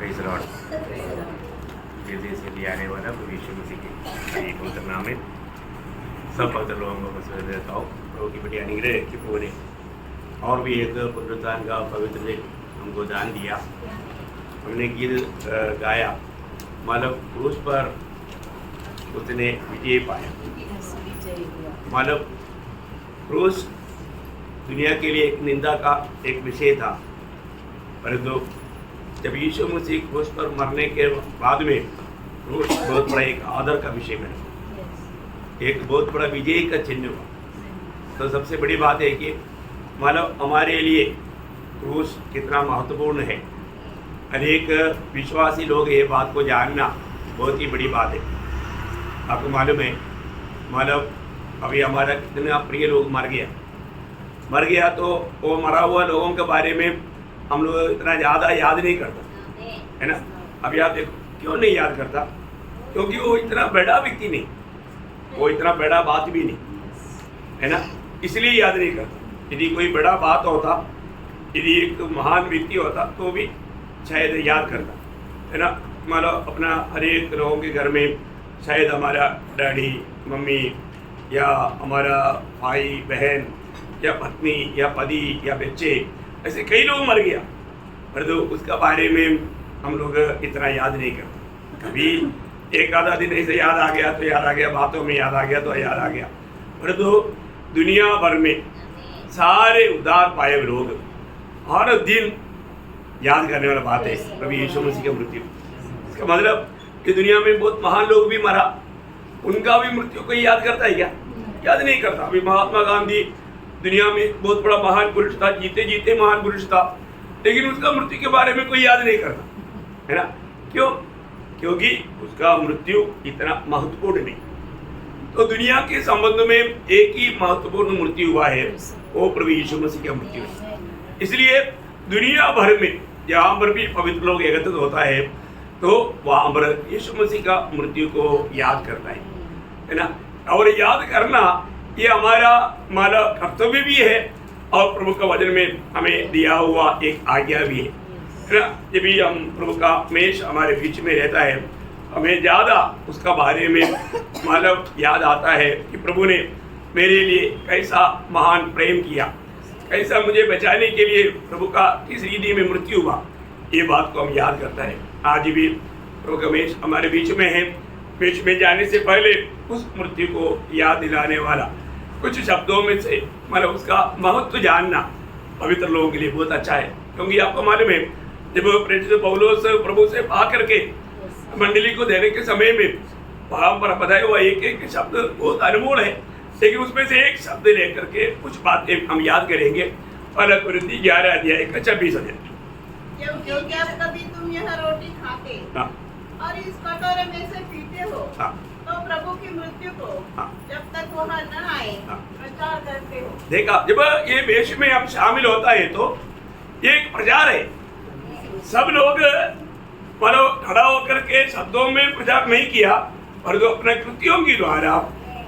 Praise Lord. जल्दी से ले आने वाला प्रभु यीशु मसीह के एक पवित्र नाम में सब पवित्र लोगों को सलाम देता हूँ। प्रभु की बड़ी अनुग्रह कि प्रभु ने और भी एक पुनरुत्थान का पवित्र दिन हमको दान दिया। हमने गीत गाया, मतलब क्रूस पर उसने विजय पाया। मतलब क्रूस दुनिया के लिए एक निंदा का एक विषय था, परंतु जब यीशु मसीह क्रूस पर मरने के बाद में क्रूस बहुत बड़ा एक आदर का विषय बना, एक बहुत बड़ा विजय का चिन्ह हुआ। तो सबसे बड़ी बात है कि मतलब हमारे लिए क्रूस कितना महत्वपूर्ण है। अनेक विश्वासी लोग ये बात को जानना बहुत ही बड़ी बात है। आपको मालूम है, मतलब अभी हमारा कितना प्रिय लोग मर गया तो वो मरा हुआ लोगों के बारे में हम लोग इतना ज़्यादा याद नहीं करता, है ना। अभी आप देखो क्यों नहीं याद करता, क्योंकि वो इतना बड़ा व्यक्ति नहीं, वो इतना बड़ा बात भी नहीं, है ना, इसलिए याद नहीं करता। यदि कोई बड़ा बात होता, यदि एक महान व्यक्ति होता तो भी शायद याद करता, है ना। मतलब अपना हर एक लोगों के घर में शायद हमारा डैडी मम्मी या हमारा भाई बहन या पत्नी या पति या बच्चे, ऐसे कई लोग मर गया, पर तो उसका बारे में हम लोग इतना याद नहीं करते। कभी एक आधा दिन ऐसे याद आ गया तो याद आ गया, बातों में याद आ गया तो याद आ गया, पर तो दुनिया भर में सारे उद्धार पाए लोग हर दिन याद करने वाला बात है प्रभु यीशु मसीह का मृत्यु। इसका मतलब कि दुनिया में बहुत महान लोग भी मरा, उनका भी मृत्यु कोई याद करता है क्या? याद नहीं करता। अभी महात्मा गांधी दुनिया में बहुत बड़ा महान पुरुष था, जीते जीते महान पुरुष था, लेकिन उसका मृत्यु के बारे में कोई याद नहीं करता, है ना। क्यों? क्योंकि उसका मृत्यु इतना महत्वपूर्ण नहीं। तो दुनिया के संबंध में एक ही महत्वपूर्ण मृत्यु हुआ है, वो प्रभु यीशु मसीह का मृत्यु है। इसलिए दुनिया भर में जहाँ पर भी पवित्र लोग एकत्रित होता है तो वहाँ पर यीशु मसीह का मृत्यु को याद करना है ना। और याद करना ये हमारा कर्तव्य भी है और प्रभु का वचन में हमें दिया हुआ एक आज्ञा भी है ना। जब भी हम प्रभु का हमेश हमारे बीच में रहता है, हमें ज़्यादा उसका बारे में याद आता है कि प्रभु ने मेरे लिए कैसा महान प्रेम किया, कैसा मुझे बचाने के लिए प्रभु का किस रीति में मृत्यु हुआ, ये बात को हम याद करता है। आज भी प्रभु का हमेश हमारे बीच में है। बीच में जाने से पहले उस मृत्यु को याद दिलाने वाला कुछ शब्दों में से उसका महत्व जानना पवित्र लोगों के लिए बहुत अच्छा है। क्योंकि आपको मालूम है, जब प्रेरित पौलुस प्रभु से पा करके मंडली को देने के समय में वहाँ पर बताया हुआ एक एक शब्द बहुत अनमोल है, लेकिन उसमें से एक शब्द लेकर के कुछ बातें हम याद करेंगे। पहला कुरिन्थी 11 अध्याय का 26 अध्याय। क्योंकि अब कभी तुम यह रोटी खाते और इस कटोरे में से पीते हो तो प्रभु की मृत्यु को जब तक वह न आए प्रचार करते हो। देखा, जब ये वेश में अब शामिल होता है तो ये एक प्रचार है। सब लोग खड़ा होकर के शब्दों में प्रचार नहीं किया, पर जो अपने कृतियों की द्वारा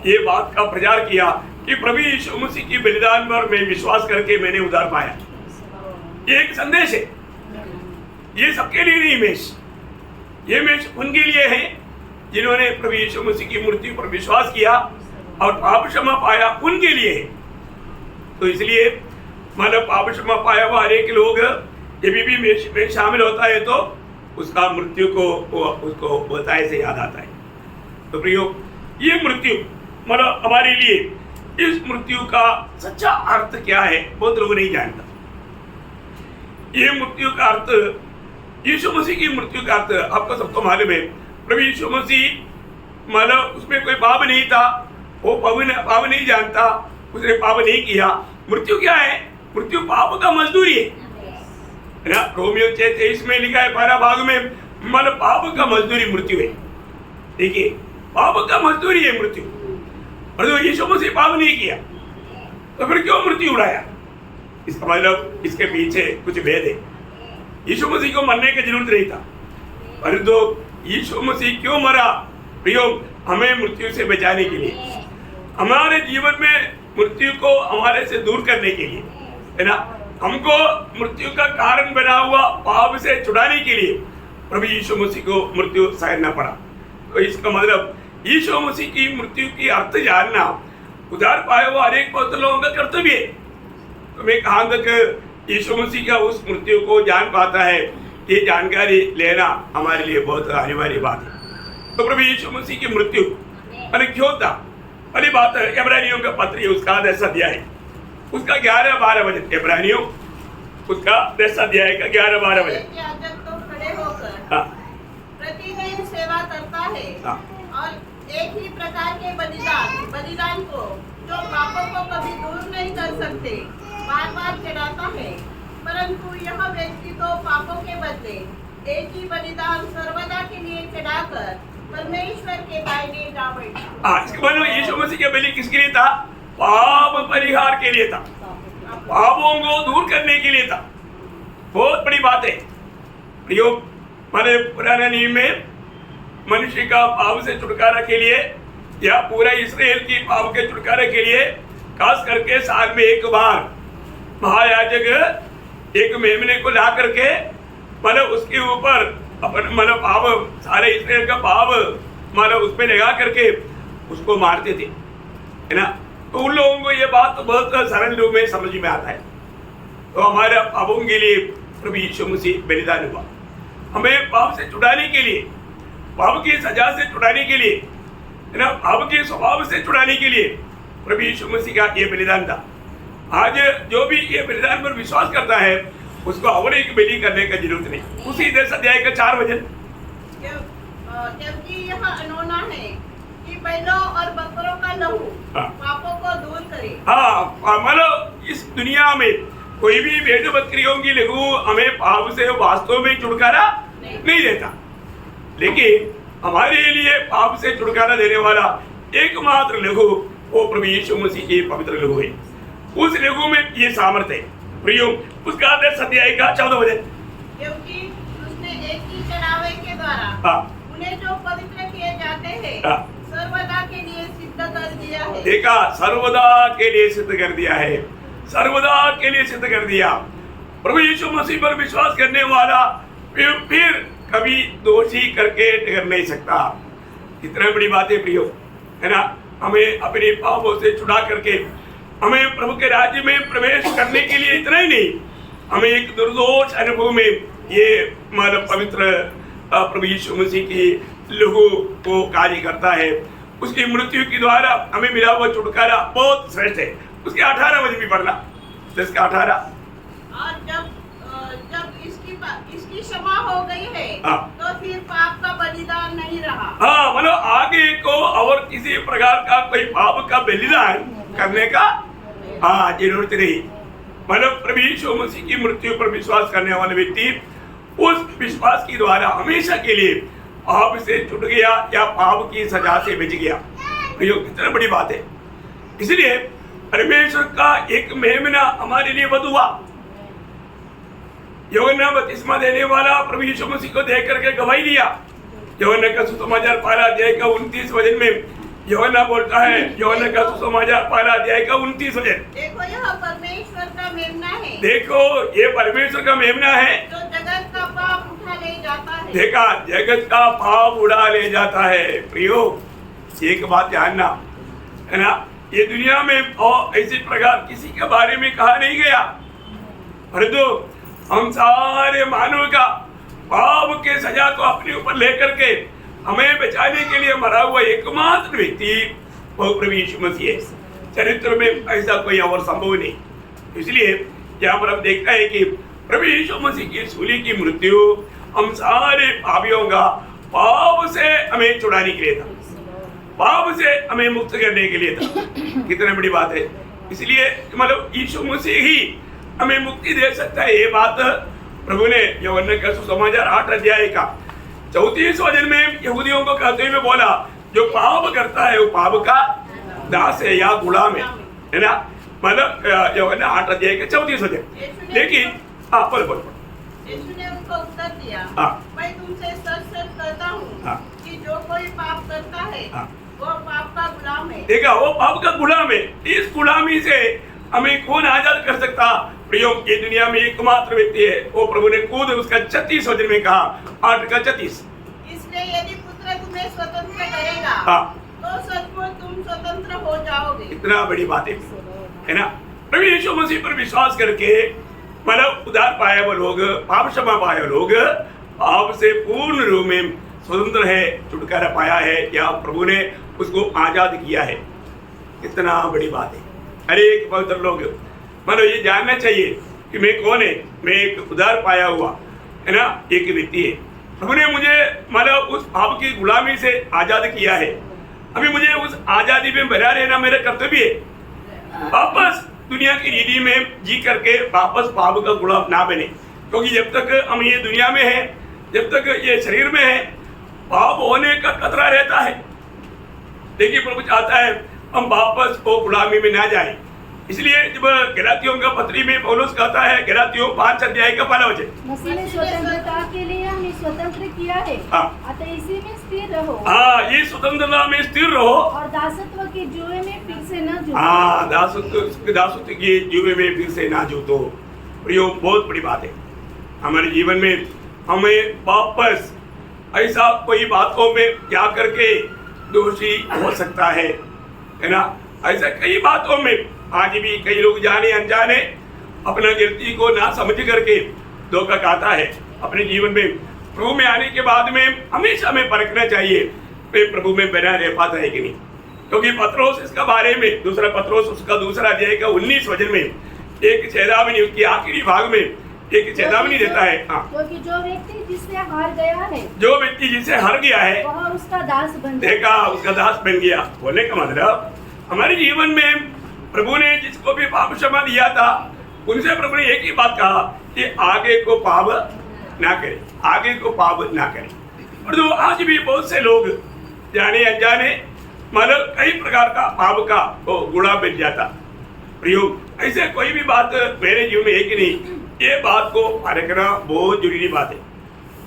ये बात का प्रचार किया कि प्रभु यीशु मसीह की बलिदान पर मैं विश्वास करके मैंने उद्धार पाया। ये एक संदेश है, ये सबके लिए नहीं मेष, ये मेष उनके लिए है जिन्होंने प्रभु यीशु मसीह की मृत्यु पर विश्वास किया और पाप क्षमा पाया, उनके लिए है। तो इसलिए पाप क्षमा पाया हुआ हर एक लोग जब भी मेष में शामिल होता है तो उसका मृत्यु को उसको बताए से याद आता है। तो प्रियो, ये मृत्यु हमारे लिए इस मृत्यु का सच्चा अर्थ क्या है बहुत लोग नहीं जानता। ये मृत्यु का अर्थ, यीशु मसीह की मृत्यु का अर्थ आपको सबको मालूम है। प्रभु यीशु मसीह उसमें कोई पाप नहीं था, वो पाप नहीं जानता, उसने पाप नहीं किया। मृत्यु क्या है? मृत्यु पाप का मजदूरी है ना। रोमियो 6:23 में लिखा है पहला भाग में, पाप का मजदूरी मृत्यु है। देखिए, पाप का मजदूरी है मृत्यु। और जो यीशु मसीह पाप नहीं किया तो फिर क्यों मृत्यु उड़ाया? इसका इसके पीछे कुछ भेद है। यीशु मसीह को मरने की जरूरत नहीं था, परंतु यीशु मसीह क्यों मरा? प्रियो, हमें मृत्यु से बचाने के लिए, हमारे जीवन में मृत्यु को हमारे से दूर करने के लिए, है ना। हमको मृत्यु का कारण बना हुआ पाप से छुड़ाने के लिए प्रभु यीशु मसीह को मृत्यु सहना पड़ा। तो इसका मतलब यीशु मसीह की मृत्यु की अर्थ जानना उधार पाए हुआ हर एक पवित्र लोगों का कर्तव्य है। तो मैं कहाँ तक यीशु मसीह का उस मृत्यु को जान पाता है, ये जानकारी लेना हमारे लिए बहुत अनिवार्य बात है। तो प्रभु यीशु मसीह की मृत्यु मैंने क्यों था, पहली बात है इब्रानियों का पत्र उसका 10 अध्याय उसका 11-12 वचन, इब्रानियों उसका 10 अध्याय का 11-12 वचन। याजक तो खड़े होकर हाँ प्रतिदिन सेवा करता है हाँ और एक ही प्रकार के बलिदान को जो पापों को कभी दूर नहीं कर सकते बार बार चढ़ाता है, परंतु यह व्यक्ति तो पापों के बदले एक ही बलिदान सर्वदा के लिए चढ़ाकर परमेश्वर के दाहिने जा बैठा। इसका मतलब यीशु मसीह का बलि किसके लिए था? पाप परिहार के लिए था, पापों को दूर करने के लिए था। बहुत बड़ी बात है प्रियो। हमारे पुराने नियम में मनुष्य का पाप से छुटकारा के लिए या पूरा इस्राएल की पाप के छुटकारे के लिए खास करके साल में एक बार महायाजक एक मेमने को ला करके मतलब उसके ऊपर मतलब पाप सारे इस्राएल का पाप मतलब उस पे लगा करके उसको मारते थे, है ना। तो उन लोगों को ये बात तो बहुत सरल रूप में समझ में आता है। तो हमारे पापों के लिए प्रभु यीशु मसीह बलिदान हुआ, हमें पाप से छुड़ाने के लिए, पाप की सजा से छुड़ाने के लिए, है ना, पाप के स्वभाव से छुड़ाने के लिए प्रभु यीशु मसीह का ये बलिदान था। आज जो भी ये बलिदान पर विश्वास करता है उसको और एक बलि करने का जरूरत नहीं। उसी 10 अध्याय का 4 वचन, जबकि यह अनोना है कि बैलों और बकरों का लहू पापों को दूर करे। हाँ मतलब इस दुनिया में कोई भी भेड़ बकरियों की लहू हमें पाप से वास्तव में छुटकारा नहीं देता, लेकिन हमारे लिए पाप से छुटकारा देने वाला एकमात्र लहू वो प्रभु यीशु मसीह की पवित्र लहू है। उस लहू में ये सामर्थ्य है प्रियो। उसका 10 अध्याय का 14 वचन, क्योंकि उसने एक ही चढ़ावे के द्वारा उन्हें जो पवित्र किए जाते हैं सर्वदा के लिए सिद्ध कर दिया है। देखा, सर्वदा के लिए सिद्ध कर दिया है, सर्वदा के लिए सिद्ध कर दिया। प्रभु यीशु मसीह पर विश्वास करने वाला फिर कभी दोषी करके ठहर नहीं सकता। कितना बड़ी बात है प्रियो, है ना। हमें अपने पापों से छुड़ा करके हमें प्रभु के राज्य में प्रवेश करने के लिए इतना ही नहीं, हमें एक निर्दोष अनुभव में ये मतलब पवित्र प्रभु यीशु मसीह की लहू को कार्य करता है। उसकी मृत्यु के द्वारा हमें मिला हुआ छुटकारा बहुत श्रेष्ठ है। उसके 18 वचन भी पढ़ना, 10 का 18। और जब इसकी क्षमा हो गई है तो फिर पाप का बलिदान नहीं रहा। हाँ मतलब आगे को और किसी प्रकार का कोई पाप का बलिदान करने का जरूरत नहीं। मतलब प्रभु यीशु मसीह की मृत्यु पर विश्वास करने वाले व्यक्ति उस विश्वास के द्वारा हमेशा के लिए पाप से छूट गया या पाप की सजा से बच गया। कितना बड़ी बात है। इसलिए परमेश्वर का एक मेमना हमारे लिए वध हुआ। यूहन्ना बपतिस्मा देने वाला प्रभु यीशु मसीह को देख करके गवाही दिया। यूहन्ना का सुसमाचार 12 अध्याय का 29 वचन में यूहन्ना बोलता है, यूहन्ना का सुसमाचार 12 अध्याय का 29 वचन, देखो यह परमेश्वर का मेमना है, देखो ये परमेश्वर का मेमना है जो जगत का पाप उठा ले जाता है। देखा, जगत का पाप उड़ा ले जाता है। प्रियो एक बात जानना, है ना, ये दुनिया में और ऐसी प्रकार किसी के बारे में कहा नहीं गया, परंतु हम सारे मानव का पाप के सजा को अपने ऊपर लेकर के हमें बचाने के लिए मरा हुआ एकमात्र व्यक्ति वो प्रभु यीशु मसीह है। चरित्र में ऐसा कोई और संभव नहीं। इसलिए यहाँ पर हम देखते हैं कि प्रभु यीशु मसीह की सूली की मृत्यु हम सारे पापियों का पाप से हमें छुड़ाने के लिए था, पाप से हमें मुक्त करने के लिए था। कितनी बड़ी बात है। इसलिए मतलब यीशु मसीह ही हमें मुक्ति दे सकता है। ये बात प्रभु ने यूहन्ना का सुसमाचार 8 अध्याय का 34 वचन में यहूदियों को कहते हुए बोला, जो पाप करता है वो पाप का दास है या गुलाम है ना। मतलब यूहन्ना 8 अध्याय का 34 वचन। लेकिन बोल यीशु ने उनको उत्तर दिया, मैं तुमसे सच कहता हूँ कि जो कोई पाप करता है वो पाप का गुलाम है। देखा, वो पाप का गुलाम है। इस गुलामी से हमें कौन आजाद कर सकता? प्रियो, ये दुनिया में एकमात्र व्यक्ति है, वो प्रभु ने खुद उसका 36 वचन में कहा, 8 का 36। इसलिए यदि पुत्र तुम्हें स्वतंत्र करेगा, हाँ, तो सचमुच तुम स्वतंत्र हो जाओगे। इतना बड़ी बात है ना। प्रभु यीशु मसीह पर विश्वास करके मतलब उद्धार पाया वो लोग, पाप क्षमा पाया लोग, पाप से पूर्ण रूप में स्वतंत्र है, छुटकारा पाया है, या प्रभु ने उसको आजाद किया है। कितना बड़ी बात है। हर एक पवित्र लोग मतलब ये जानना चाहिए कि मैं कौन है, मैं एक उद्धार पाया हुआ है ना एक व्यक्ति है। प्रभु ने मुझे मतलब उस पाप की गुलामी से आजाद किया है। अभी मुझे उस आजादी में बना रहना मेरा कर्तव्य है। वापस दुनिया की रीति में जी करके वापस पाप का गुलाम ना बने, क्योंकि जब तक हम ये दुनिया में है, जब तक ये शरीर में है, पाप होने का खतरा रहता है। देखिए प्रभु चाहता है हम वापस वो गुलामी में ना जाए। इसलिए जब गलातियों का पत्री में पौलुस कहता है, गलातियों 5 अध्याय का 1 वचन, मसीह ने स्वतंत्रता के लिए हमें स्वतंत्र किया है, अतः इसी में स्थिर रहो। हाँ, ये स्वतंत्रता में स्थिर रहो और दासत्व के जुए में फिर से न जूतो। हाँ, दासत्व के जुए में फिर से ना जूतो। प्रियो, बहुत बड़ी बात है। हमारे जीवन में हमें वापस ऐसा कोई बातों में जा करके दोषी हो सकता है ना। ऐसा कई बातों में आज भी कई लोग जाने अनजाने अपना गलती को ना समझ करके धोखा खाता है अपने जीवन में। प्रभु में आने के बाद में हमेशा हमें परखना चाहिए मैं प्रभु में बना रह पाता है कि नहीं, क्योंकि पत्रोस इसका बारे में दूसरा पत्रोस उसका 2 अध्याय का 19 वचन में एक चेतावनी, उसकी आखिरी भाग में एक चेतावनी देता है। क्योंकि जो व्यक्ति जिससे हार गया है, जो व्यक्ति जिससे हार गया है वह उसका दास बन गया। देखा, उसका दास बन गया। बोलने का मतलब हमारे जीवन में प्रभु ने जिसको भी पाप क्षमा दिया था, उनसे प्रभु ने एक ही बात कहा कि आगे को पाप ना करे, आगे को पाप ना करे। और जो आज भी बहुत से लोग जाने अनजाने मतलब कई प्रकार का पाप का वो गुलाम बन जाता। प्रियो, ऐसे कोई भी बात मेरे जीवन में है कि नहीं, ये बात को परखना बहुत जरूरी बात है।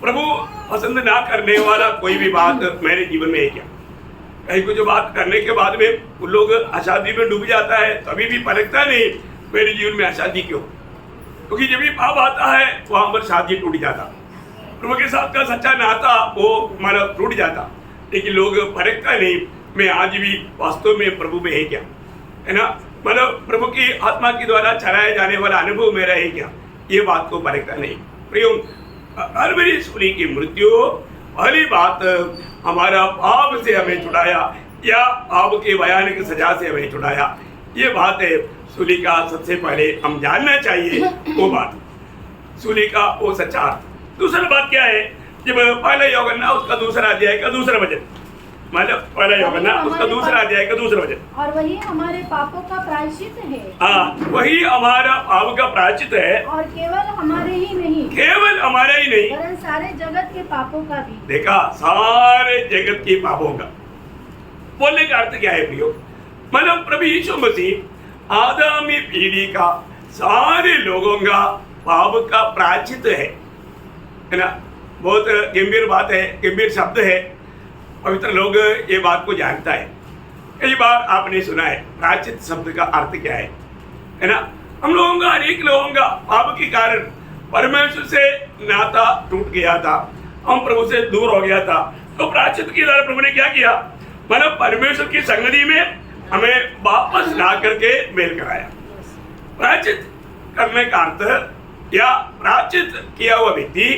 प्रभु पसंद ना करने वाला कोई भी बात मेरे जीवन में है क्या? कहीं को जो बात करने के बाद में उन लोग अशांति में डूब जाता है, तभी भी परखता नहीं मेरे जीवन में अशांति क्यों, क्योंकि जब भी पाप आता है वहां पर शांति टूट जाता, प्रभु के साथ का सच्चा नाता वो मतलब टूट जाता। लेकिन लोग परखता नहीं मैं आज भी वास्तव में प्रभु में है क्या, है ना। मतलब प्रभु की आत्मा के द्वारा चलाया जाने वाला अनुभव मेरा है क्या, ये बात को परखता नहीं। प्रियो, कलवरी सूली की मृत्यु पहली बात हमारा पाप से हमें छुड़ाया, या पाप के भयानक सजा से हमें छुड़ाया। ये बात है सूली का सबसे पहले हम जानना चाहिए, वो बात सूली का वो सच्चा अर्थ। दूसरी बात क्या है, जब पहला यूहन्ना उसका 2 अध्याय का 2 वचन, मतलब पहला यूहन्ना उसका 2 अध्याय का 2 वचन, और वही हमारे पापों का प्रायश्चित है। हाँ, वही हमारा पाप का प्रायश्चित है, और केवल हमारे ही नहीं, केवल हमारा ही नहीं, वरन सारे जगत के पापों का भी। देखा, सारे जगत के पापों का। बोलने का अर्थ क्या है प्रियो, मतलब प्रभु यीशु मसीह आदमी पीढ़ी का सारे लोगों का पाप का प्रायश्चित है ना। बहुत गंभीर बात है, गंभीर शब्द है, पवित्र लोग ये बात को जानता है। कई बार आपने सुना है प्रायश्चित शब्द का अर्थ क्या है ना। हम लोगों का, हर एक लोगों का पाप के कारण परमेश्वर से नाता टूट गया था, हम प्रभु से दूर हो गया था, तो प्रायश्चित के द्वारा प्रभु ने क्या किया, मतलब परमेश्वर की संगति में हमें वापस ला करके मेल कराया। प्रायश्चित करने का अर्थ या प्रायश्चित किया हुआ व्यक्ति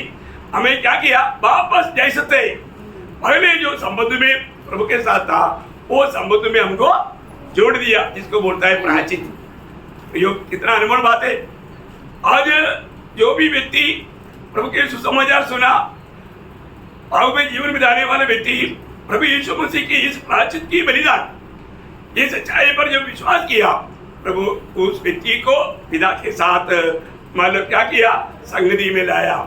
हमें क्या किया, वापस जैसे थे पहले जो संबंध में प्रभु के साथ था वो संबंध में हमको जोड़ दिया, जिसको बोलता है प्रायश्चित। यो कितना अनमोल बात है। आज जो भी व्यक्ति प्रभु के सुसमाचार सुना, पाप में जीवन बिताने वाले व्यक्ति प्रभु यीशु मसीह की इस प्रायश्चित की बलिदान, ये सच्चाई पर जब विश्वास किया, प्रभु उस व्यक्ति को पिता के साथ मतलब क्या किया, संगति में लाया,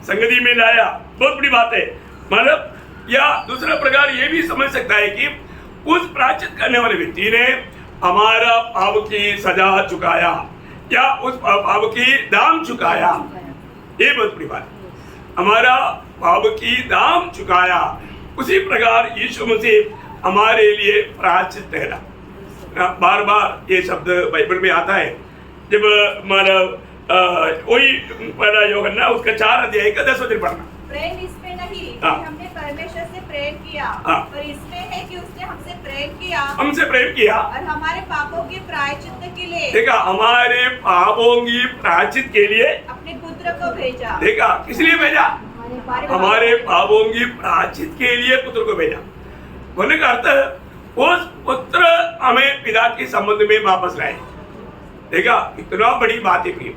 संगति में लाया। बहुत बड़ी बात है। मतलब या दूसरा प्रकार ये भी समझ सकता है कि उस प्रायश्चित करने वाले व्यक्ति ने हमारा पाप की सजा चुकाया या उस पाप की दाम चुकाया। ये बहुत बड़ी बात, हमारा पाप की दाम चुकाया। उसी प्रकार यीशु मसीह हमारे लिए प्रायश्चित ठहरा। बार बार ये शब्द बाइबल में आता है जब हमारा वही पहला यूहन्ना उसका 4 अध्याय का 10 वचन पढ़ना। प्रेम इसमें नहीं कि हाँ। हमने परमेश्वर से प्रेम किया, हाँ। पर इसमें है कि उसने हमसे प्रेम किया हमसे प्रेम किया और हमारे पापों के प्रायश्चित के लिए देखा, हमारे पापों की प्रायश्चित के लिए अपने पुत्र को भेजा। देखा, किस लिए भेजा? हमारे पापों की प्रायश्चित के लिए पुत्र को भेजा। होने का अर्थ उस पुत्र हमें पिता के संबंध में वापस लाए। देखा, इतना बड़ी बात है प्रिय।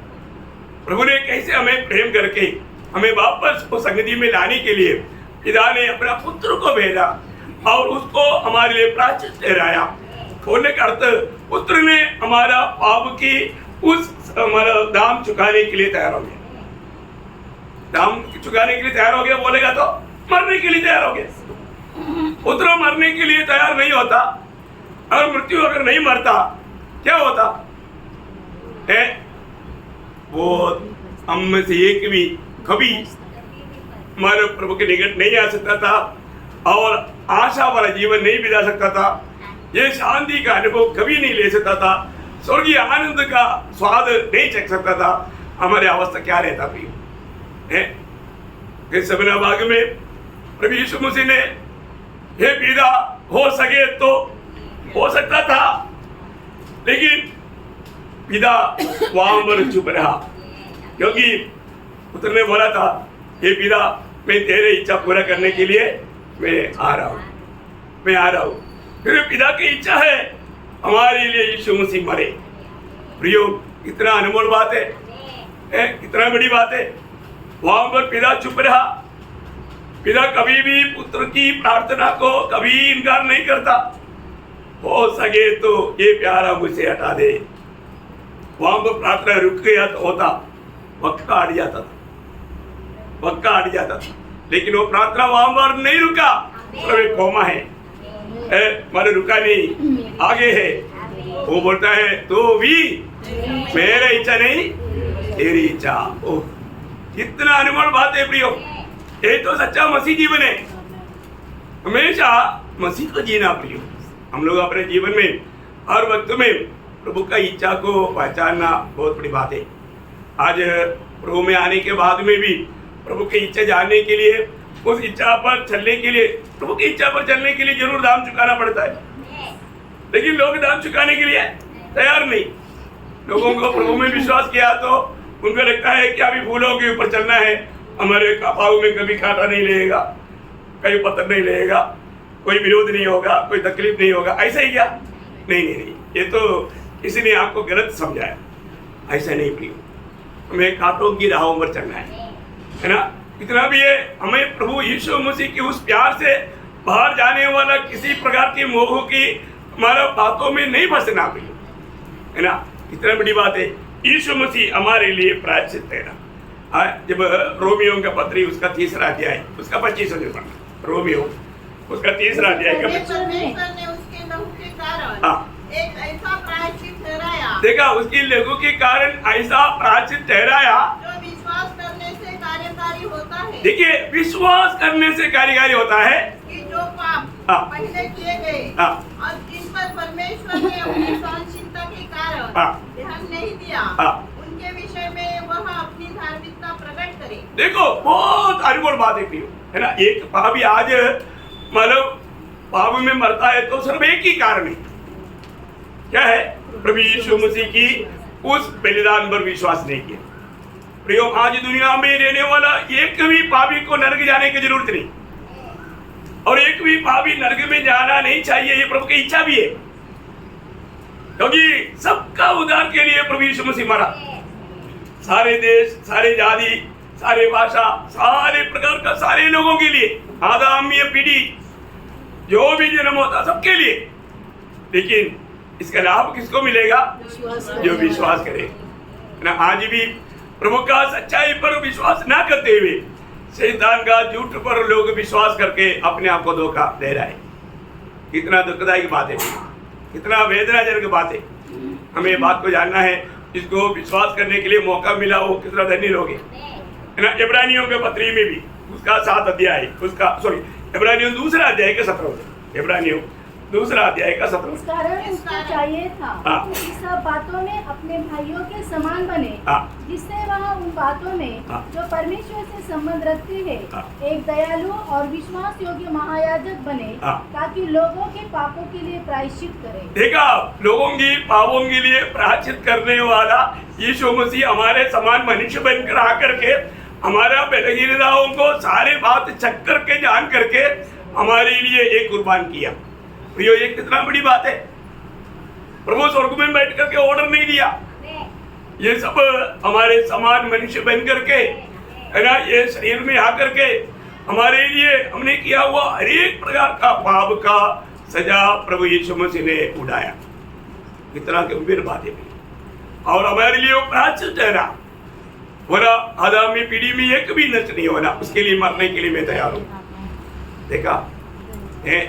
प्रभु ने कैसे हमें प्रेम करके हमें वापस उस संगति में लाने के लिए पिता ने अपना पुत्र को भेजा और उसको हमारे लिए प्रायश्चित ठहराया। होने का अर्थ पुत्र ने हमारा पाप की उस हमारा दाम चुकाने के लिए तैयार हो गया। दाम चुकाने के लिए तैयार हो गया बोलेगा तो मरने के लिए तैयार हो गया। पुत्र मरने के लिए तैयार नहीं होता, अगर मृत्यु अगर नहीं मरता क्या होता है? वो हम में से एक भी कभी हमारे प्रभु के निकट नहीं आ सकता था और आशा वाला जीवन नहीं बिता सकता था। ये शांति का अनुभव कभी नहीं ले सकता था, स्वर्गीय आनंद का स्वाद नहीं चख सकता था। हमारी अवस्था क्या रहता भी है? इस सबना भाग में प्रभु यीशु मसीह ने हे पिता हो सके तो हो सकता था, लेकिन पिता वहां पर चुप रहा, क्योंकि पुत्र ने बोला था हे पिता मैं तेरे इच्छा पूरा करने के लिए मैं आ रहा हूँ। फिर पिता की इच्छा है हमारे लिए यीशु मसीह मरे। प्रियो, कितना अनमोल बात है, कितना बड़ी बात है। वहां पर पिता चुप रहा। पिता कभी भी पुत्र की प्रार्थना को कभी इनकार नहीं करता। हो सके तो ये प्यारा मुझसे हटा दे। वहां पर प्रार्थना रुक गया तो होता, वक्त हट जाता था, लेकिन वो प्रार्थना वहां पर नहीं रुका। एक कोमा है, मारे रुका नहीं, आगे है। वो बोलता है तो भी मेरा इच्छा नहीं तेरी इच्छा। ओह, कितना अनमोल बात है प्रियो। ये तो सच्चा मसीह जीवन है। हमेशा मसीह को जीना प्रियो। हम लोग अपने जीवन में हर वक्त में प्रभु का इच्छा को पहचानना बहुत बड़ी बात है। आज प्रभु में आने के बाद में भी प्रभु की इच्छा जानने के लिए, उस इच्छा पर चलने के लिए, प्रभु की इच्छा पर चलने के लिए जरूर दाम चुकाना पड़ता है, लेकिन लोग दाम चुकाने के लिए तैयार नहीं। लोगों को प्रभु में विश्वास किया तो उनको लगता है कि अभी फूलों के ऊपर चलना है, हमारे पाँव में कभी कांटा नहीं लगेगा, कभी पत्थर नहीं लगेगा, कोई विरोध नहीं होगा, कोई तकलीफ नहीं होगा। ऐसा ही क्या? नहीं, ये तो किसी ने आपको गलत समझाया। ऐसा नहीं प्रियो, हमें कांटों की राहों पर चलना है ना? इतना भी है, हमें प्रभु यीशु मसीह की उस प्यार से बाहर जाने वाला किसी प्रकार की मोह की हमारा बातों में नहीं फंसना प्रियो, है ना? इतना बड़ी बात है। यीशु मसीह हमारे लिए प्रायश्चित है ना। जब रोमियो का पत्री उसका 3रा अध्याय उसका 25 वचन पढ़ना। रोमियो उसका 3रा अध्याय का 25। परमेश्वर ने उसके लहू के कारण एक ऐसा प्रायश्चित ठहराया। देखा, उसकी लहू के कारण ऐसा प्रायश्चित ठहराया जो विश्वास करने से कार्यकारी होता है। देखिए, विश्वास करने से कार्यकारी होता है कि जो पाप पहले किए गए और जिन पर परमेश्वर ने अपनी सहनशीलता के कारण ध्यान नहीं दिया, उनके विषय में वह अपनी धार्मिकता प्रकट करे। देखो, बहुत अनमोल बात है प्रियो, है ना? एक पापी आज मतलब पाप में मरता है तो सिर्फ एक ही कारण है, क्या है? प्रभु यीशु मसीह की उस बलिदान पर विश्वास नहीं किया। प्रियो, आज दुनिया में रहने वाला एक भी पापी को नरक जाने की जरूरत नहीं, और एक भी पापी नरक में जाना नहीं चाहिए। ये प्रभु की इच्छा भी है, क्योंकि सबका उद्धार के लिए प्रभु यीशु मसीह मरा। सारे देश, सारे जाति, सारे भाषा, सारे प्रकार का सारे लोगों के लिए, आदमीय पीढ़ी जो भी जन्म होता सबके लिए। लेकिन इसका लाभ किसको मिलेगा? जो विश्वास करे ना। आज भी प्रभु का सच्चाई पर विश्वास ना करते हुए शैतान का झूठ पर लोग विश्वास करके अपने आप को धोखा दे रहा है। कितना दुखदायक बात है, कितना वेदनाजनक बात है। हमें बात को जानना है, जिसको विश्वास करने के लिए मौका मिला वो कितना धन्य लोग है ना। इब्रानियों के पत्री में भी उसका 7 अध्याय, उसका इब्रानियों 2रा अध्याय के 17 वचन। इब्रानियों दूसरा अध्याय का 17। इस कारण उसको चाहिए था हाँ। कि सब बातों में अपने भाइयों के समान बने, हाँ। जिससे वह उन बातों में हाँ। जो परमेश्वर से संबंध रखते हैं हाँ। एक दयालु और विश्वास योग्य महायाजक बने, हाँ। ताकि लोगों के पापों के लिए प्रायश्चित करे। देखा, लोगों की पापों के लिए प्रायश्चित करने वाला यीशु मसीह हमारे समान मनुष्य बनकर आकर के हमारा बलहीनताओं को सारे बात चक करके जान करके हमारे लिए एक कुर्बान किया। प्रियो, ये कितना बड़ी बात है। प्रभु स्वर्ग में बैठ करके ऑर्डर नहीं दिया, ये सब हमारे समान मनुष्य बन करके, है ना, ये शरीर में आकर के हमारे लिए हमने किया हुआ हर एक प्रकार का पाप का सजा प्रभु यीशु मसीह ने उठाया। कितना गंभीर बात है। और हमारे लिए वो प्रायश्चित ठहरा, वरना आगामी पीढ़ी में एक भी नष्ट नहीं होना, उसके लिए मरने के लिए मैं तैयार हूँ। देखा है,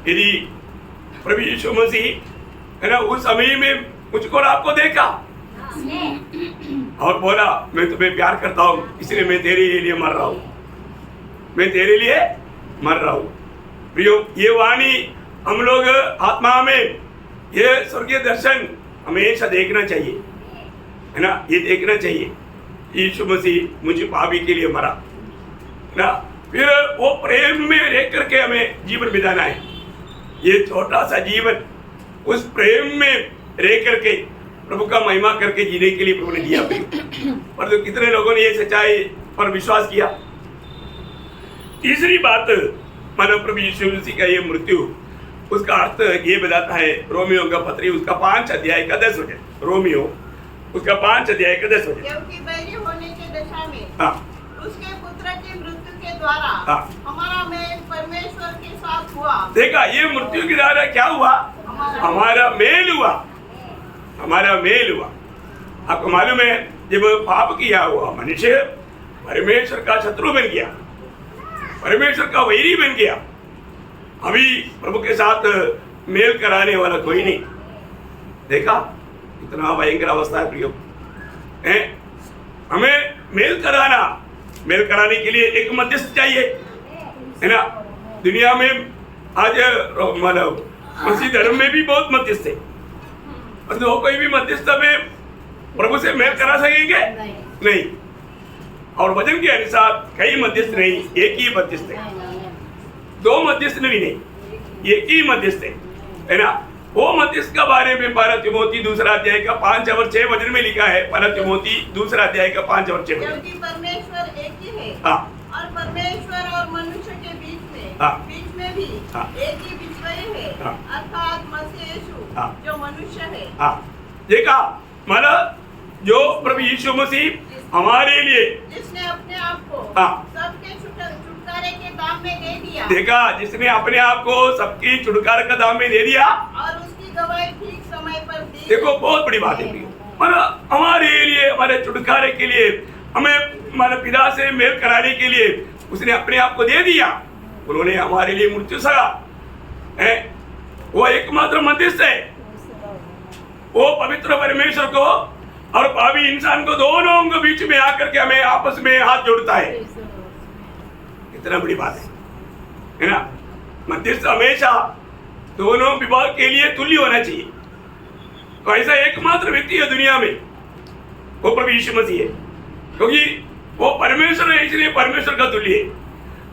यदि प्रभु यीशु मसीह, है ना, उस समय में मुझको और आपको देखा और बोला मैं तुम्हें प्यार करता हूँ, इसलिए मैं तेरे लिए मर रहा हूँ, मैं तेरे लिए मर रहा हूँ। प्रियो, ये वाणी हम लोग आत्मा में, ये स्वर्गीय दर्शन हमेशा देखना चाहिए, है ना, ये देखना चाहिए। यीशु मसीह मुझे पापी के लिए मरा, है ना, फिर वो प्रेम में रह करके हमें जीवन बिताना है। ये छोटा सा जीवन उस प्रेम में रह करके प्रभु का महिमा करके जीने के लिए प्रभु ने दिया। पर तो कितने लोगों ने ये सच्चाई पर विश्वास किया। तीसरी बात, मानव प्रभु यीशु मसीह का ये मृत्यु, उसका अर्थ ये बताता है रोमियो का पत्री उसका 5 अध्याय का 10 वचन। रोमियो उसका 5 अध्याय का 10 वचन। क्योंकि बैरी होने के दशा में हाँ, उसके पुत्र की मृत्यु के द्वारा हाँ। हमारा मेल परमेश्वर के साथ हुआ। देखा, ये मृत्यु के द्वारा क्या हुआ? हमारा मेल हुआ, हमारा मेल हुआ। आपको मालूम है, जब पाप किया हुआ मनुष्य परमेश्वर का शत्रु बन गया, परमेश्वर का वैरी बन गया। अभी प्रभु के साथ मेल कराने वाला कोई नहीं। देखा, इतना भयंकर अवस्था है प्रियो। हमें मेल कराने के लिए एक मध्यस्थ चाहिए, है ना। दुनिया में आज मतलब मसीह धर्म में भी बहुत मध्यस्थ है, और तो कोई भी मध्यस्थ में प्रभु से मेल करा सकेंगे नहीं। और वचन के अनुसार कई मध्यस्थ नहीं, एक ही मध्यस्थ है। 2 मध्यस्थ नहीं, एक ही मध्यस्थ है ना। वो मध्यस्थ का बारे में 12 तिमोथी 2 अध्याय का 5 और 6 वचन में लिखा है। 12 तिमोथी 2 अध्याय का 5 और 6 वचन। क्योंकि परमेश्वर एक ही है, हाँ, और परमेश्वर और मनुष्य के बीच हाँ। में भी हाँ। एक ही बिचवाई है, हाँ। अर्थात मसीह यीशु, हाँ। जो मनुष्य है। हाँ, देखा, मतलब जो प्रभु यीशु मसीह हमारे लिए, जिसने अपने आप को हाँ। सबके छुटकारे के दाम में दे दिया। देखा, जिसने अपने आप को सबकी छुटकारे का दाम में दे दिया, और उसकी गवाही ठीक समय पर दी। देखो बहुत बड़ी बात है। मतलब हमारे लिए, हमारे छुटकारे के लिए, हमें हमारे पिता से मेल कराने के लिए उसने अपने आप को दे दिया। उन्होंने हमारे लिए मृत्यु सहा है। वो एकमात्र मध्यस्थ है। वो पवित्र परमेश्वर को और पापी इंसान को, दोनों के बीच में आकर के हमें आपस में हाथ जोड़ता है। कितना बड़ी बात है ना। मध्यस्थ हमेशा दोनों विभाग के लिए तुल्य होना चाहिए। तो ऐसा एकमात्र व्यक्ति है दुनिया में, वो प्रभु यीशु मसीह है। क्योंकि वो परमेश्वर है, इसलिए परमेश्वर का तुल्य है,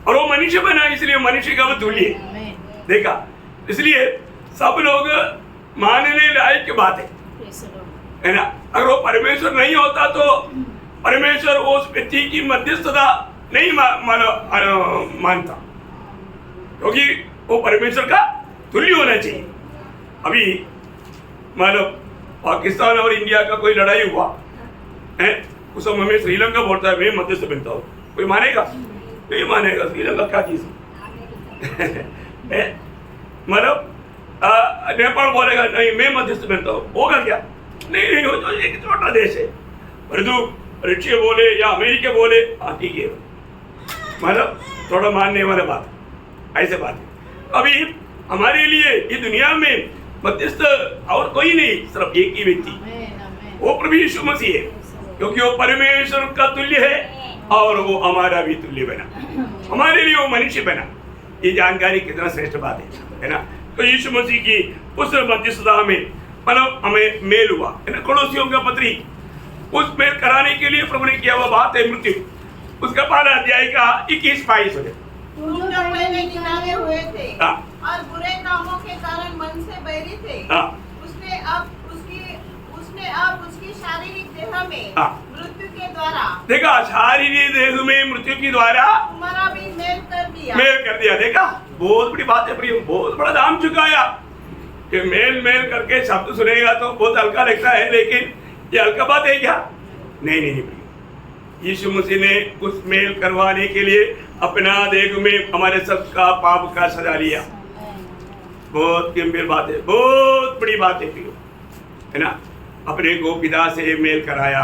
और वो मनुष्य बना इसलिए मनुष्य का वो तुल्य है। देखा, इसलिए सब लोग मानने लायक की बात है ना। अगर वो परमेश्वर नहीं होता तो परमेश्वर उस व्यक्ति की मध्यस्थता नहीं मानता, क्योंकि वो परमेश्वर का तुल्य होना चाहिए। अभी मानो पाकिस्तान और इंडिया का कोई लड़ाई हुआ है, उस समय में श्रीलंका बोलता है मैं मध्यस्थ बनता हूँ। कोई मानेगा? नहीं मानेगा। श्रीलंका क्या चीज है? मतलब नेपाल बोलेगा नहीं मैं मध्यस्थ बनता हूँ, होगा क्या? नहीं, हो तो एक छोटा देश है। परंतु रशिया बोले या अमेरिका बोले, हाँ ठीक है, मतलब थोड़ा मानने वाला बात, ऐसे बात है। अभी हमारे लिए ये दुनिया में मध्यस्थ और कोई नहीं, सिर्फ एक ही व्यक्ति, वो प्रभु यीशु मसीह है। क्योंकि वो परमेश्वर का तुल्य है और वो हमारा भी तुल्य बना, हमारे लिए वो मनुष्य बना। ये जानकारी कितना श्रेष्ठ बात है ना। तो यीशु मसीह की उस मध्यस्थता में मतलब हमें मेल हुआ है ना। कोलोसियों का पत्री उस मेल कराने के लिए प्रभु ने किया हुआ बात है मृत्यु, उसका 12 अध्याय का 21-22 हो जाए। तुम जो पहले निकाले हुए थे हाँ। और बुरे कामों के कारण मन से बैरी थे, हाँ। उसने अब उसकी शारीरिक देह में हाँ। मृत्यु के द्वारा देखा, शारीरिक देह में मृत्यु की द्वारा तुम्हारा भी मेल कर दिया। मेल कर दिया। देखा, बहुत बड़ी बात है प्रियो, बहुत बड़ा दाम चुकाया कि मेल मेल करके शब्द सुनेगा तो बहुत हल्का लगता है, लेकिन ये हल्का बात है क्या? नहीं नहीं प्रियो, यीशु मसीह ने उस मेल करवाने के लिए अपना देह में हमारे सबका पाप का सजा लिया। बहुत गंभीर बात है, बहुत बड़ी बात है प्रियो, है ना। अपने को पिता से मेल कराया।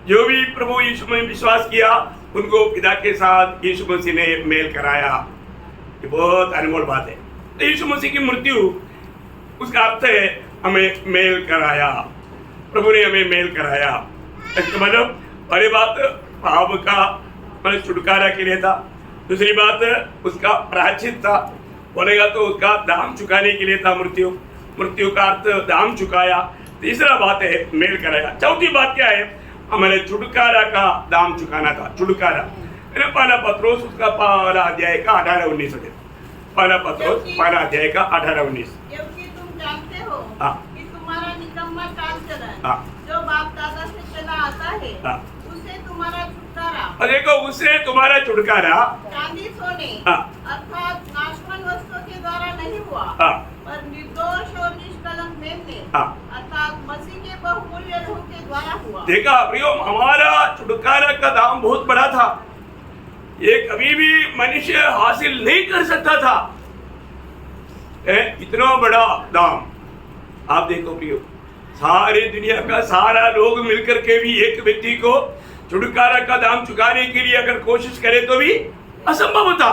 जो भी प्रभु यीशु में विश्वास किया उनको पिता के साथ यीशु मसीह ने मेल कराया। ये बहुत अनमोल बात है। तो यीशु मसीह की मृत्यु, उसका अर्थ है हमें मेल कराया, प्रभु ने हमें मेल कराया। इसका मतलब पहली बात पाप का मतलब छुटकारा के लिए था, दूसरी बात उसका प्रायश्चित था, बोलेगा तो उसका दाम चुकाने के लिए था। मृत्यु का अर्थ दाम चुकाया। तीसरा बात है मेल कराया। चौथी बात क्या है? हमारे छुटकारा का दाम चुकाना था। छुटकारा पहला पत्रोस उसका 1 अध्याय का 18-19 हो जाए। पहला पत्रोस 1 अध्याय का 18-19। क्योंकि तुम जानते हो हाँ। कि तुम्हारा निकम्मा चाल चलन हाँ। जो बाप दादा से चला आता है, हाँ। उससे तुम्हारा छुटकारा, और देखो, उससे तुम्हारा छुटकारा चांदी सोने हाँ। अर्थात नाशवान वस्तुओं के द्वारा नहीं हुआ, हाँ। पर निर्दोष और निष्कलंक मेमने हाँ। अर्थात मसीह के बहुमूल्य लहू के द्वारा हुआ। देखा प्रियो, हमारा छुटकारा का दाम बहुत बड़ा था। ये कभी भी मनुष्य हासिल नहीं कर सकता था, इतना बड़ा दाम। आप देखो प्रियो, सारी दुनिया का सारा लोग मिलकर के भी एक व्यक्ति को छुटकारा का दाम चुकाने के लिए अगर कोशिश करे तो भी असंभव था।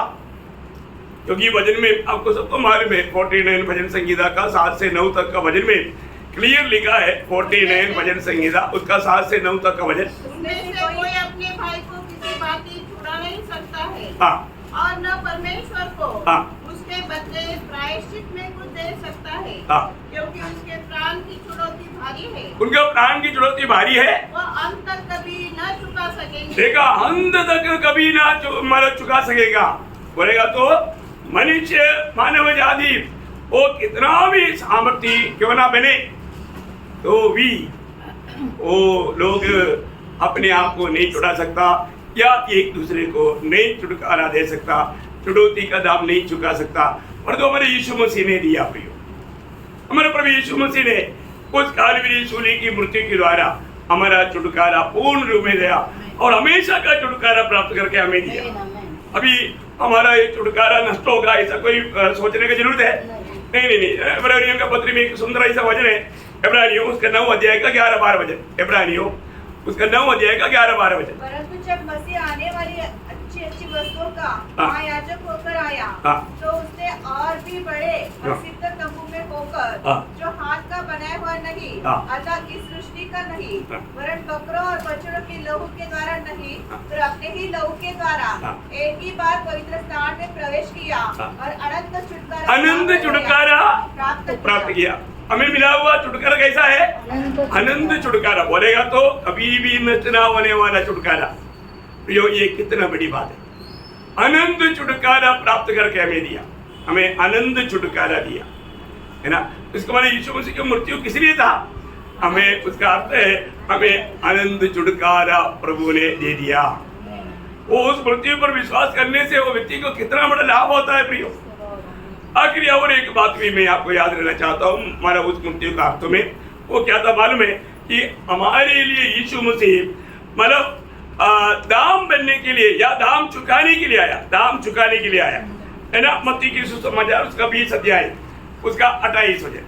क्योंकि भजन में आपको सबको मालूम है, 49 भजन संगीता का 7 से 9 तक का भजन में क्लियर लिखा है। 49 भजन संगीता उसका 7 से 9 तक का भजन। उनमें से कोई अपने भाई को किसी बात की छुड़ा नहीं सकता है, हाँ। और न परमेश्वर को हाँ। उसके बदले प्रायश्चित में कुछ दे सकता है, हाँ। क्योंकि उसके प्राण की चुनौती भारी है। उनके प्राण की चुनौती भारी है, वह अंत तक कभी न चुका सकेंगे। देखा, अंत तक कभी ना मतलब चुका सकेगा। बोलेगा तो मनुष्य मानव जाति वो कितना भी सामर्थ्य क्यों ना बने तो भी वो लोग अपने आप को नहीं छुड़ा सकता या एक दूसरे को नहीं छुटकारा दे सकता, चुनौती का दाम नहीं चुका सकता। और तो हमारे यीशु मसीह ने दिया प्रियो, हमारे प्रभु यीशु मसीह ने उस कालवरी सूली की मृत्यु के द्वारा हमारा छुटकारा पूर्ण रूप में दिया और हमेशा का छुटकारा प्राप्त करके हमें दिया। अभी हमारा ये छुटकारा नष्ट होगा ऐसा कोई सोचने की जरूरत है नहीं। इब्रानियों का पत्र में एक सुंदर ऐसा वचन है, इब्रानियों उसका 9 अध्याय का 11-12 वचन। इब्रानियों उसका 9 अध्याय का 11-12 वचन। परंतु जब मसीह आने वाली अच्छी वस्तुओं का हाँ। महायाजक होकर आया, हाँ। तो उसने और भी बड़े हाँ। और सिद्ध तंबू में होकर, हाँ। जो हाथ का बनाया हुआ नहीं, हाँ। अर्थात इस सृष्टि का नहीं, हाँ। वरन बकरों और बछड़ों के लहू के द्वारा नहीं, हाँ। पर अपने ही लहू के द्वारा हाँ। एक ही बार पवित्र स्थान में प्रवेश किया हाँ। और अनंत छुटकारा अनंत छुटकारा प्राप्त किया। हमें मिला हुआ छुटकारा कैसा है? अनंत छुटकारा। बोलेगा तो कभी भी नष्ट ना होने वाला छुटकारा। प्रियो, ये कितना बड़ी बात है। अनंत छुटकारा प्राप्त करके हमें दिया, हमें अनंत छुटकारा दिया, है ना। इसको मैंने यीशु मसीह की मृत्यु किस लिए था? हमें उसका अर्थ है हमें अनंत छुटकारा प्रभु ने दे दिया। वो उस मृत्यु पर विश्वास करने से वो व्यक्ति को कितना बड़ा लाभ होता है प्रियो। आखिर और एक बात भी मैं आपको याद रहना चाहता हूँ, हमारा उस मृत्यु का अर्थ में वो क्या था मालूम है कि हमारे लिए यीशु मसीह मतलब दाम बनने के लिए या दाम चुकाने के लिए आया, दाम चुकाने के लिए आया, है ना। मत्ती की सुसमाचार उसका 20 अध्याय उसका 28 हो जाए।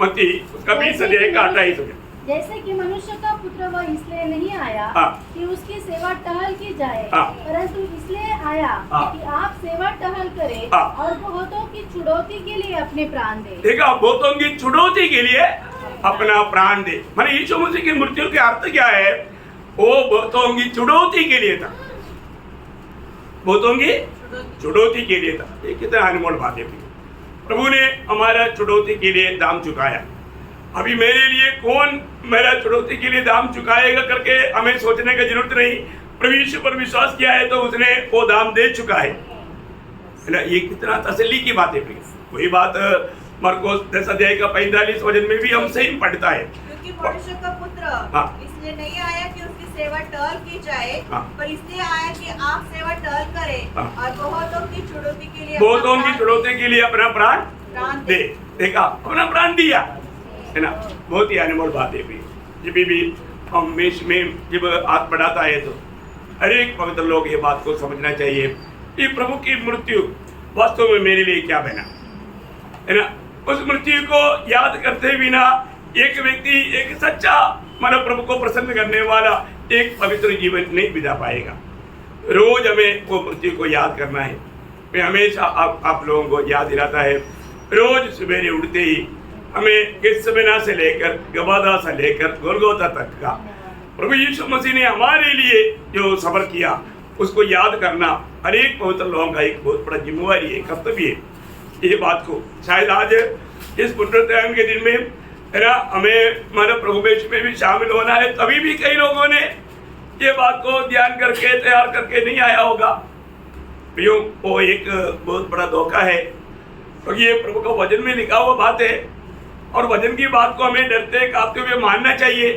मत्ती उसका 20 अध्याय का 28 हो जाए। जैसे कि मनुष्य का पुत्र वह इसलिए नहीं आया हाँ। कि उसकी सेवा टहल की जाए, हाँ। परंतु इसलिए आया हाँ। कि आप सेवा टहल करें हाँ। और बहुतों की छुड़ौती के लिए अपने प्राण दे। देखा, बहुतों की छुड़ौती के लिए अपना प्राण दे। माने यीशु मसीह की मृत्यु के अर्थ क्या है? वो बहुतों की छुड़ौती के लिए था, बहुतों की छुड़ौती के लिए था। ये कितना अनमोल बात है। प्रभु ने हमारा छुड़ौती के लिए दाम चुकाया। अभी मेरे लिए कौन मेरा छुड़ौती के लिए दाम चुकाएगा करके हमें सोचने की जरूरत नहीं। प्रभु यीशु पर विश्वास किया है तो उसने वो दाम दे चुका है ना। ये कितना तसल्ली की बात है। वही बात मरकोस 10 अध्याय का 45 वचन में भी हमसे ही पढ़ता है। क्योंकि मनुष्य का पुत्र हाँ। इसलिए नहीं आया कि उसकी सेवा टहल की जाए, हाँ। पर इसलिए आया कि आप सेवा टहल करे हाँ। और बहुतों की छुड़ौती के लिए बहुतों की छुड़ौती के लिए अपना प्राण प्राण दे। देखा, अपना प्राण दिया है ना। बहुत ही अनमोल बात है। जब भी हम में जब हाथ बढ़ाता है तो हर एक पवित्र लोग ये बात को समझना चाहिए कि प्रभु की मृत्यु वास्तव में मेरे लिए क्या बना है ना। उस मृत्यु को याद करते बिना एक व्यक्ति एक सच्चा मानव प्रभु को प्रसन्न करने वाला एक पवित्र जीवन नहीं बिता पाएगा। रोज हमें वो मृत्यु को याद करना है। मैं हमेशा आप लोगों को याद दिलाता है, रोज सवेरे उठते ही हमें गेत्सेमनी से लेकर गबादा से लेकर गोलगोथा तक का प्रभु यीशु मसीह ने हमारे लिए जो सफर किया उसको याद करना हर एक पवित्र लोगों का एक बहुत बड़ा जिम्मेवारी है, कर्तव्य है। ये बात को शायद आज इस पुनरुत्थान के दिन में है ना हमें हमारे प्रभु यीशु में भी शामिल होना है। तभी भी कई लोगों ने ये बात को ध्यान करके तैयार करके नहीं आया होगा। वो एक बहुत बड़ा धोखा है, क्योंकि ये प्रभु का वचन में लिखा हुआ बात है और वचन की बात को हमें डरते कांपते हुए मानना चाहिए।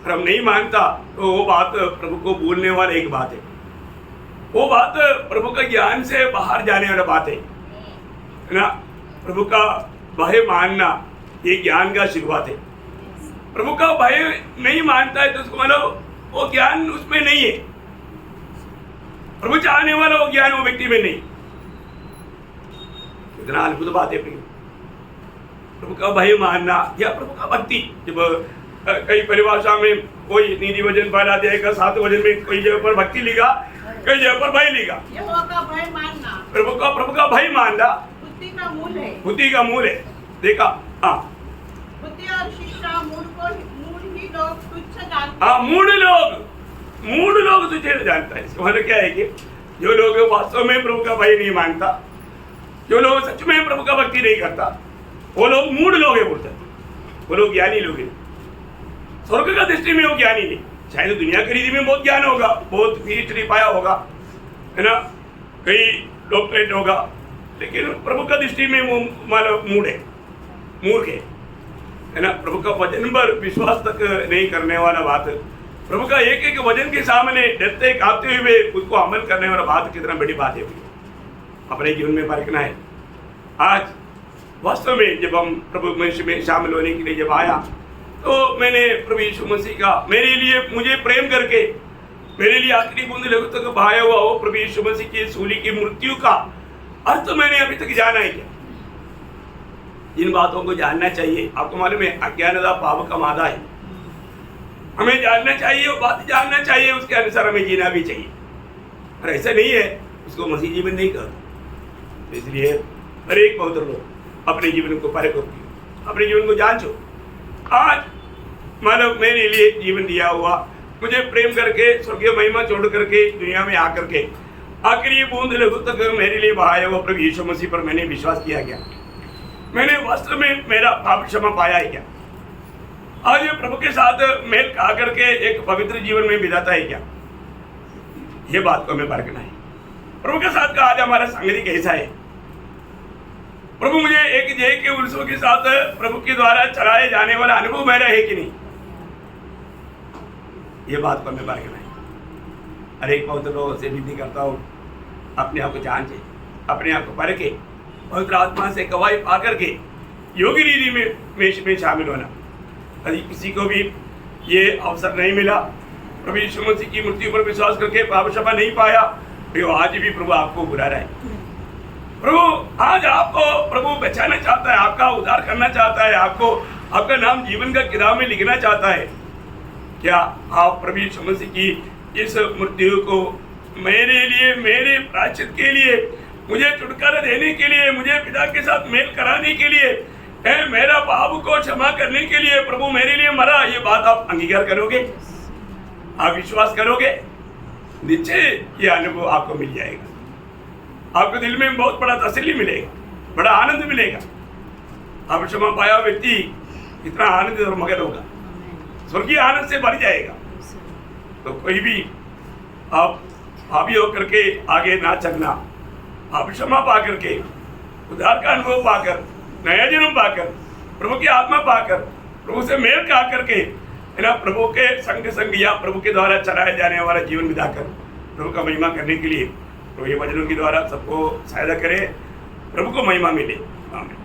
और हम नहीं मानता तो वो बात प्रभु को भूलने वाला एक बात है। वो बात प्रभु का ज्ञान से बाहर जाने वाला बात है ना। प्रभु का भय मानना ये ज्ञान का शुरुआत है। प्रभु का भय नहीं मानता है तो उसको मतलब वो ज्ञान उसमें नहीं है। प्रभु चाहने वाला वो ज्ञान वो व्यक्ति में नहीं। इतना अद्भुत बात है प्रभु का भय मानना या प्रभु का भक्ति। जब कई परिभाषा में कोई नीति वचन 12 अध्याय का 7 वचन में कई जगह पर भक्ति लिखा, कई जगह पर भय लिखा। यहोवा का भय मानना प्रभु का भय मानना बुद्धि का मूल है। बुद्धि का मूल है। देखा, हाँ, बुद्धि और शिक्षा मूल ही लोग तुच्छ जानते हाँ, मूढ़ लोग तुझे जानता है। इसका मतलब क्या है कि जो लोग वास्तव में प्रभु का भय नहीं मानता, जो लोग सच में प्रभु का भक्ति नहीं करता, वो लोग मूढ़ लोग है बोलते। वो लोग ज्ञानी लोग हैं। स्वर्ग का दृष्टि में वो ज्ञानी नहीं। शायद दुनिया की रीति में बहुत ज्ञान होगा, बहुत पीएचडी पाया होगा है ना, कई डॉक्टरेट होगा, लेकिन प्रभु का दृष्टि में वो मूर्ख है ना। प्रभु का वचन पर विश्वास तक नहीं करने वाला बात, प्रभु का एक एक वचन के सामने डरते कांपते हुए उसको अमल करने वाला बात कितना बड़ी बात है। अपने जीवन में परखना है। आज वास्तव में जब हम प्रभु मनुष्य में शामिल होने के लिए जब आया तो मैंने प्रभु यीशु मसीह का मेरे लिए मुझे प्रेम करके मेरे लिए आखिरी बूंद लहू तक बहाया हुआ वो प्रभु यीशु मसीह की सूली की मृत्यु का अर्थ मैंने अभी तक जाना है क्या? इन बातों को जानना चाहिए। आपको मालूम है अज्ञानता पाप का मादा है। हमें जानना चाहिए, वो बात जानना चाहिए, उसके अनुसार हमें जीना भी चाहिए। और ऐसा नहीं है उसको मसीह जीवन नहीं करता। इसलिए हर एक पवित्र लोग अपने जीवन को परखो, अपने जीवन को जांचो। आज मानव मेरे लिए जीवन दिया हुआ, मुझे प्रेम करके स्वर्गीय महिमा छोड़ करके दुनिया में आकर के आखिरी बूंद लहू तक मेरे लिए बहाया हुआ प्रभु यीशु मसीह पर मैंने विश्वास किया क्या? मैंने वास्तव में मेरा पाप क्षमा पाया है क्या? आज प्रभु के साथ मेल खा करके एक पवित्र जीवन में बिताता है क्या? ये बात को हमें परखना है। प्रभु के साथ का आज हमारा संगति कैसा है? प्रभु मुझे एक जय के उल्सव के साथ प्रभु के द्वारा चलाए जाने वाला अनुभव मेरा है कि नहीं? ये बात को हमें परखना है। हर एक पवित्र लोगों से विनती करता हूँ, अपने आप को जांचे, अपने आप को परखे, पवित्र आत्मा से गवाही पा करके योग्य रीति में शामिल होना। यदि किसी को भी ये अवसर नहीं मिला, प्रभु यीशु मसीह की मृत्यु पर विश्वास करके पाप क्षमा नहीं पाया, तो आज भी प्रभु आपको बुला रहा है। प्रभु आज आपको प्रभु बचाना चाहता है, आपका उद्धार करना चाहता है, आपको आपका नाम जीवन का किताब में लिखना चाहता है। क्या आप प्रभु यीशु मसीह की इस मृत्यु को मेरे लिए, मेरे प्रायश्चित के लिए, मुझे छुटकारा देने के लिए, मुझे पिता के साथ मेल कराने के लिए, मेरा पाप को क्षमा करने के लिए प्रभु मेरे लिए मरा, ये बात आप अंगीकार करोगे? आप विश्वास करोगे? निश्चय ये अनुभव आपको मिल जाएगा। आपके दिल में बहुत बड़ा तसल्ली मिलेगा, बड़ा आनंद मिलेगा। अब क्षमा पाया व्यक्ति इतना आनंद और मगन होगा, स्वर्गीय आनंद से भर जाएगा। तो कोई भी आप भावी होकर के आगे ना चलना, आप क्षमा पा करके, उद्धार का अनुभव पाकर, नया जन्म पाकर, प्रभु की आत्मा पाकर, प्रभु से मेल खा करके, है ना, प्रभु के संग या प्रभु के द्वारा चलाए जाने वाला जीवन बिताकर प्रभु का महिमा करने के लिए प्रभु ये वचनों के द्वारा सबको सहायता करे, प्रभु को महिमा मिले। आमीन।